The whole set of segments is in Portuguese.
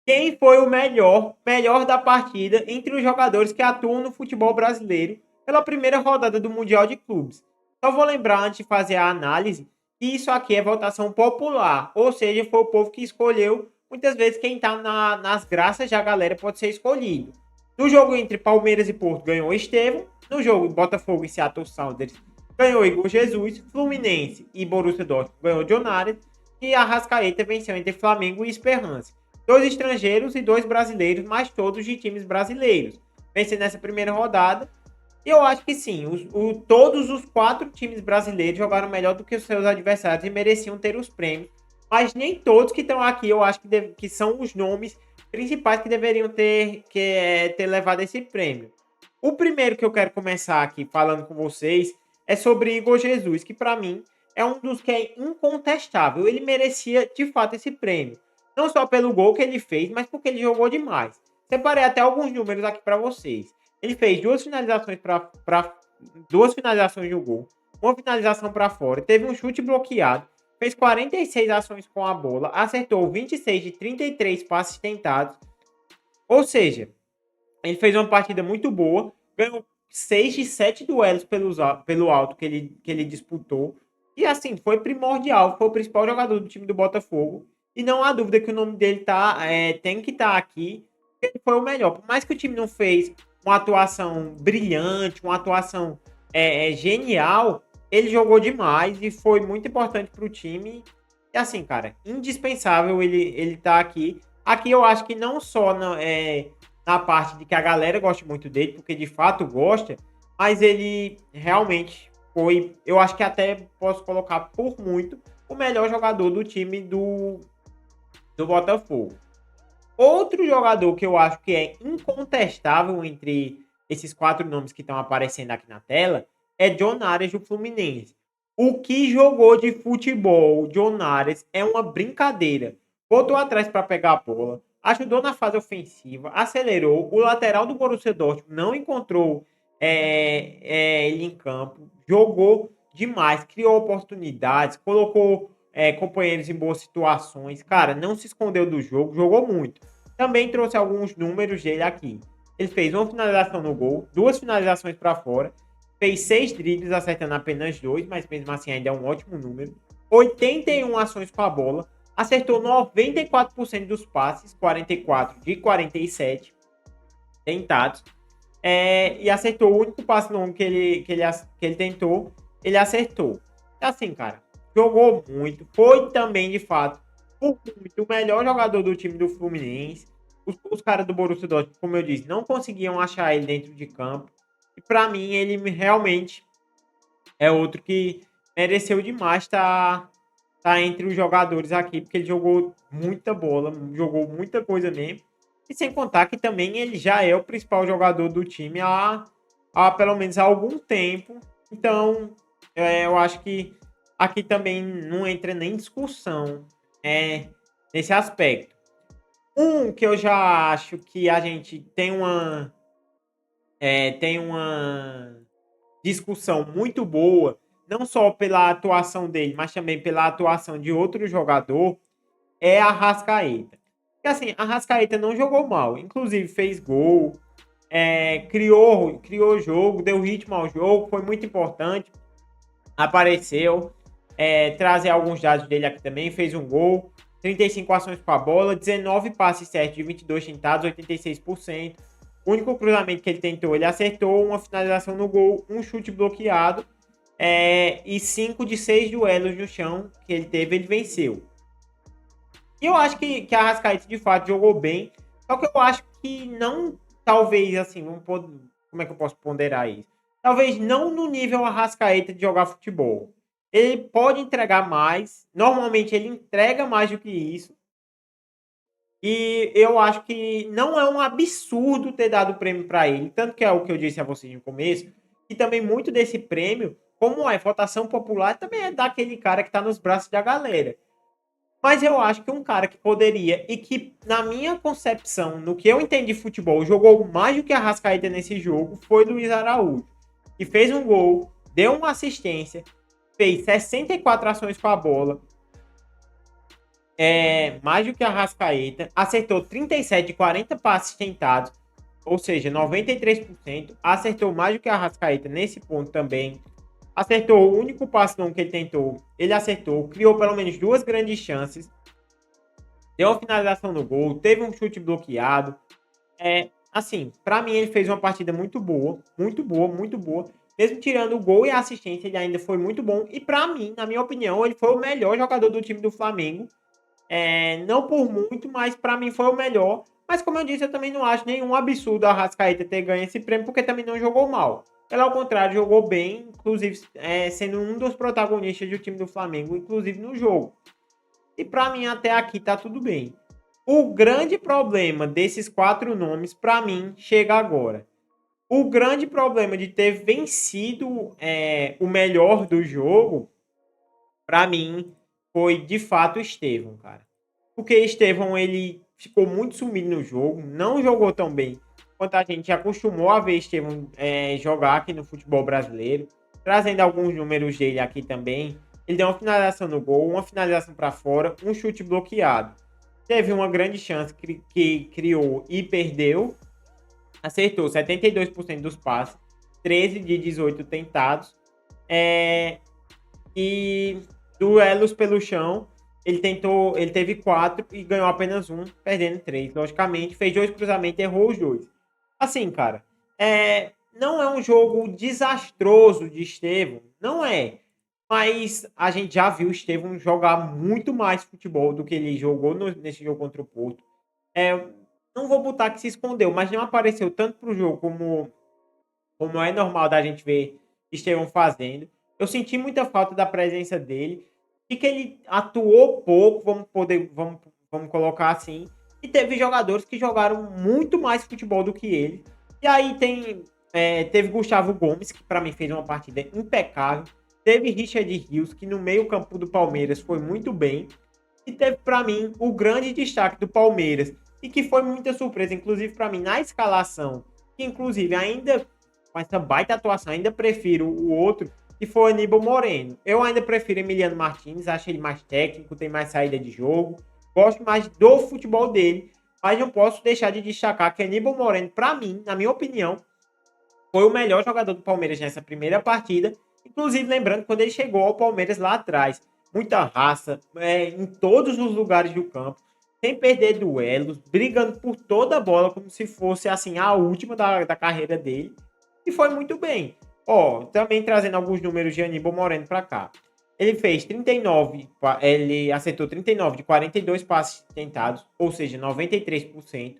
quem foi o melhor da partida entre os jogadores que atuam no futebol brasileiro pela primeira rodada do Mundial de Clubes. Só vou lembrar antes de fazer a análise que isso aqui é votação popular, ou seja, foi o povo que escolheu. Muitas vezes quem está nas graças da galera pode ser escolhido. No jogo entre Palmeiras e Porto ganhou Estevão, no jogo Botafogo e Seattle Sounders ganhou Igor Jesus, Fluminense e Borussia Dortmund ganhou John Arias e Arrascaeta venceu entre Flamengo e Esperance. 2 estrangeiros e 2 brasileiros, mas todos de times brasileiros. Vencer nessa primeira rodada. E eu acho que sim, todos os 4 times brasileiros jogaram melhor do que os seus adversários e mereciam ter os prêmios. Mas nem todos que estão aqui eu acho que são os nomes principais que deveriam ter levado esse prêmio. O primeiro que eu quero começar aqui falando com vocês é sobre Igor Jesus, que para mim é um dos que é incontestável. Ele merecia de fato esse prêmio. Não só pelo gol que ele fez, mas porque ele jogou demais. Separei até alguns números aqui para vocês. Ele fez 2 finalizações no gol, uma finalização para fora, teve um chute bloqueado, fez 46 ações com a bola, acertou 26 de 33 passes tentados. Ou seja, ele fez uma partida muito boa, ganhou 6 de 7 duelos pelo alto que ele disputou. E assim, foi primordial, foi o principal jogador do time do Botafogo. E não há dúvida que o nome dele tem que estar aqui. Ele foi o melhor. Por mais que o time não fez uma atuação brilhante, uma atuação genial, ele jogou demais e foi muito importante para o time. E assim, cara, indispensável ele tá aqui. Aqui eu acho que não só na parte de que a galera gosta muito dele, porque de fato gosta, mas ele realmente foi, eu acho que até posso colocar por muito, o melhor jogador do time do Botafogo. Outro jogador que eu acho que é incontestável entre esses 4 nomes que estão aparecendo aqui na tela é John Arias do Fluminense. O que jogou de futebol, John Arias, é uma brincadeira. Voltou atrás para pegar a bola, ajudou na fase ofensiva, acelerou. O lateral do Borussia Dortmund não encontrou ele em campo, jogou demais, criou oportunidades, colocou companheiros em boas situações. Cara, não se escondeu do jogo, jogou muito. Também trouxe alguns números dele aqui. Ele fez uma finalização no gol, 2 finalizações para fora, fez 6 dribles, acertando apenas 2, mas mesmo assim ainda é um ótimo número. 81 ações com a bola, acertou 94% dos passes, 44 de 47 tentados. E acertou o único passe longo que ele tentou, ele acertou. Assim, cara, jogou muito. Foi também, de fato, por muito o melhor jogador do time do Fluminense. Os caras do Borussia Dortmund, como eu disse, não conseguiam achar ele dentro de campo. E para mim, ele realmente é outro que mereceu demais tá entre os jogadores aqui, porque ele jogou muita bola, jogou muita coisa mesmo. E sem contar que também ele já é o principal jogador do time há pelo menos há algum tempo. Então, eu acho que aqui também não entra nem discussão nesse aspecto. Um que eu já acho que a gente tem uma discussão muito boa, não só pela atuação dele, mas também pela atuação de outro jogador, é a Arrascaeta. Porque assim, a Arrascaeta não jogou mal, inclusive fez gol, criou jogo, deu ritmo ao jogo, foi muito importante, apareceu, trazer alguns dados dele aqui também, fez um gol, 35 ações com a bola, 19 passes certos de 22 tentados, 86%. O único cruzamento que ele tentou, ele acertou, uma finalização no gol, um chute bloqueado, e 5 de 6 duelos no chão que ele teve, ele venceu. E eu acho que a Arrascaeta de fato jogou bem, só que eu acho que não, talvez assim, como é que eu posso ponderar isso? Talvez não no nível Arrascaeta de jogar futebol. Ele pode entregar mais, normalmente ele entrega mais do que isso, e eu acho que não é um absurdo ter dado o prêmio para ele, tanto que é o que eu disse a vocês no começo, e também muito desse prêmio, como é votação popular, também é daquele cara que está nos braços da galera. Mas eu acho que um cara que poderia e que, na minha concepção, no que eu entendi de futebol, jogou mais do que a Arrascaeta nesse jogo, foi Luiz Araújo. Que fez um gol, deu uma assistência, fez 64 ações com a bola, mais do que a Arrascaeta, acertou 37 de 40 passes tentados, ou seja, 93%, acertou mais do que a Arrascaeta nesse ponto também, acertou o único passe não que ele tentou, ele acertou, criou pelo menos duas grandes chances, deu uma finalização no gol, teve um chute bloqueado, assim, para mim ele fez uma partida muito boa, muito boa, muito boa. Mesmo tirando o gol e a assistência, ele ainda foi muito bom. E para mim, na minha opinião, ele foi o melhor jogador do time do Flamengo. Não por muito, mas para mim foi o melhor. Mas como eu disse, eu também não acho nenhum absurdo a Arrascaeta ter ganho esse prêmio, porque também não jogou mal. Pelo ao contrário, jogou bem, inclusive sendo um dos protagonistas do time do Flamengo, inclusive no jogo. E para mim até aqui tá tudo bem. O grande problema desses quatro nomes, para mim, chega agora. O grande problema de ter vencido o melhor do jogo, para mim, foi de fato o Estevão, cara. Porque Estevão, ele ficou muito sumido no jogo, não jogou tão bem quanto a gente acostumou a ver Estevão jogar aqui no futebol brasileiro. Trazendo alguns números dele aqui também. Ele deu uma finalização no gol, uma finalização para fora, um chute bloqueado. Teve uma grande chance que criou e perdeu. Acertou 72% dos passes, 13 de 18 tentados. E duelos pelo chão, ele teve 4 e ganhou apenas um, perdendo 3. Logicamente, fez 2 cruzamentos e errou os 2. Assim, cara, não é um jogo desastroso de Estevão, não é. Mas a gente já viu o Estevão jogar muito mais futebol do que ele jogou nesse jogo contra o Porto. Não vou botar que se escondeu, mas não apareceu tanto pro jogo como é normal da gente ver Estevão fazendo. Eu senti muita falta da presença dele e que ele atuou pouco, vamos colocar assim. E teve jogadores que jogaram muito mais futebol do que ele. E aí teve Gustavo Gomes, que para mim fez uma partida impecável. Teve Richard Rios, que no meio-campo do Palmeiras foi muito bem. E teve para mim o grande destaque do Palmeiras, e que foi muita surpresa, inclusive para mim na escalação, que inclusive ainda com essa baita atuação, ainda prefiro o outro, que foi o Aníbal Moreno. Eu ainda prefiro Emiliano Martins, acho ele mais técnico, tem mais saída de jogo, gosto mais do futebol dele, mas não posso deixar de destacar que Aníbal Moreno, para mim, na minha opinião, foi o melhor jogador do Palmeiras nessa primeira partida. Inclusive, lembrando, quando ele chegou ao Palmeiras lá atrás, muita raça, em todos os lugares do campo, sem perder duelos, brigando por toda a bola, como se fosse assim a última da carreira dele. E foi muito bem. Também trazendo alguns números de Aníbal Moreno para cá. Ele fez 39, ele acertou 39 de 42 passes tentados, ou seja, 93%.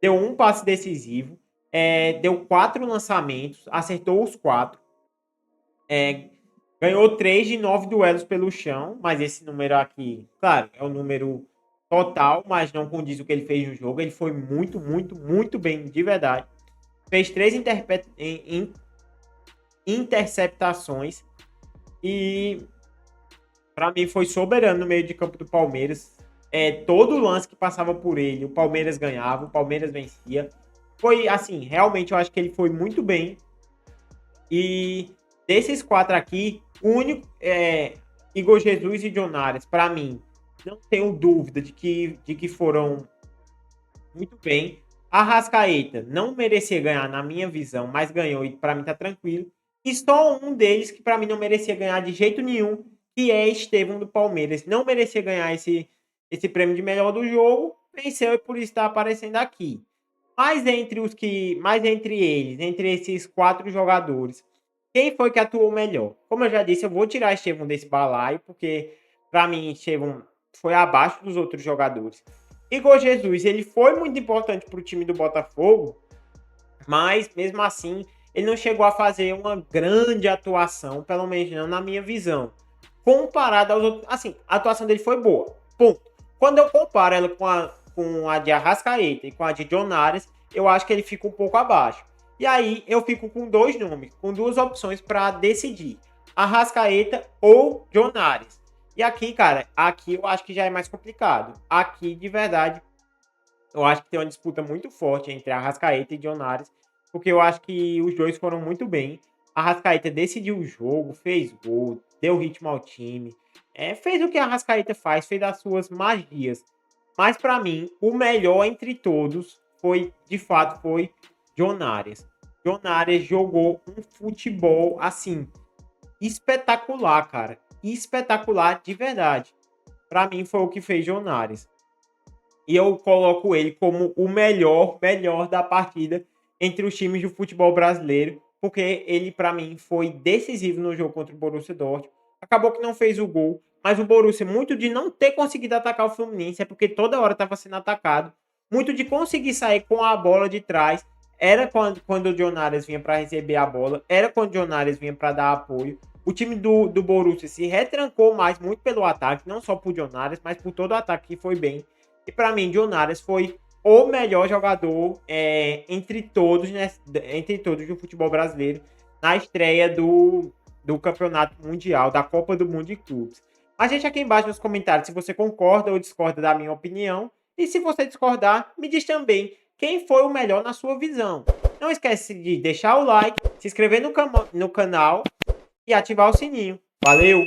Deu um passe decisivo, deu 4 lançamentos, acertou os 4. Ganhou 3 de 9 duelos pelo chão, mas esse número aqui, claro, é o número total, mas não condiz o que ele fez no jogo. Ele foi muito, muito, muito bem, de verdade. Fez 3 interceptações e para mim foi soberano no meio de campo do Palmeiras. Todo lance que passava por ele, o Palmeiras ganhava, o Palmeiras vencia. Foi assim, realmente eu acho que ele foi muito bem. E desses 4 aqui, o único Igor Jesus e John Arias, para mim, não tenho dúvida de que foram muito bem. Arrascaeta não merecia ganhar, na minha visão, mas ganhou e para mim tá tranquilo. E só um deles que para mim não merecia ganhar de jeito nenhum, que é Estevão do Palmeiras. Não merecia ganhar esse prêmio de melhor do jogo, venceu e por isso está aparecendo aqui. Mas entre eles, entre esses 4 jogadores, quem foi que atuou melhor? Como eu já disse, eu vou tirar Estevão desse balaio, porque para mim Estevão foi abaixo dos outros jogadores. Igor Jesus, ele foi muito importante para o time do Botafogo, mas mesmo assim, ele não chegou a fazer uma grande atuação, pelo menos não na minha visão. Comparado aos outros, assim, a atuação dele foi boa. Ponto. Quando eu comparo ela com a de Arrascaeta e com a de John Arias, eu acho que ele fica um pouco abaixo. E aí eu fico com 2 nomes, com 2 opções para decidir: Arrascaeta ou John Arias. E aqui, cara, aqui eu acho que já é mais complicado. Aqui, de verdade, eu acho que tem uma disputa muito forte entre Arrascaeta e John Arias, porque eu acho que os dois foram muito bem. Arrascaeta decidiu o jogo, fez gol, deu ritmo ao time, fez o que a Arrascaeta faz, fez as suas magias. Mas para mim, o melhor entre todos foi, de fato, foi John Arias. John Arias jogou um futebol assim espetacular, cara. Espetacular de verdade. Para mim foi o que fez John Arias. E eu coloco ele como o melhor da partida entre os times do futebol brasileiro, porque ele, para mim, foi decisivo no jogo contra o Borussia Dortmund. Acabou que não fez o gol, mas o Borussia, muito de não ter conseguido atacar o Fluminense, é porque toda hora estava sendo atacado, muito de conseguir sair com a bola de trás, era quando o John Arias vinha para receber a bola, era quando o John Arias vinha para dar apoio. O time do Borussia se retrancou mais, muito pelo ataque, não só por John Arias, mas por todo o ataque que foi bem. E para mim, John Arias foi o melhor jogador entre todos, né, entre todos do futebol brasileiro na estreia do Campeonato Mundial, da Copa do Mundo de Clubes. Mas deixa aqui embaixo nos comentários se você concorda ou discorda da minha opinião. E se você discordar, me diz também quem foi o melhor na sua visão. Não esquece de deixar o like, se inscrever no canal e ativar o sininho. Valeu!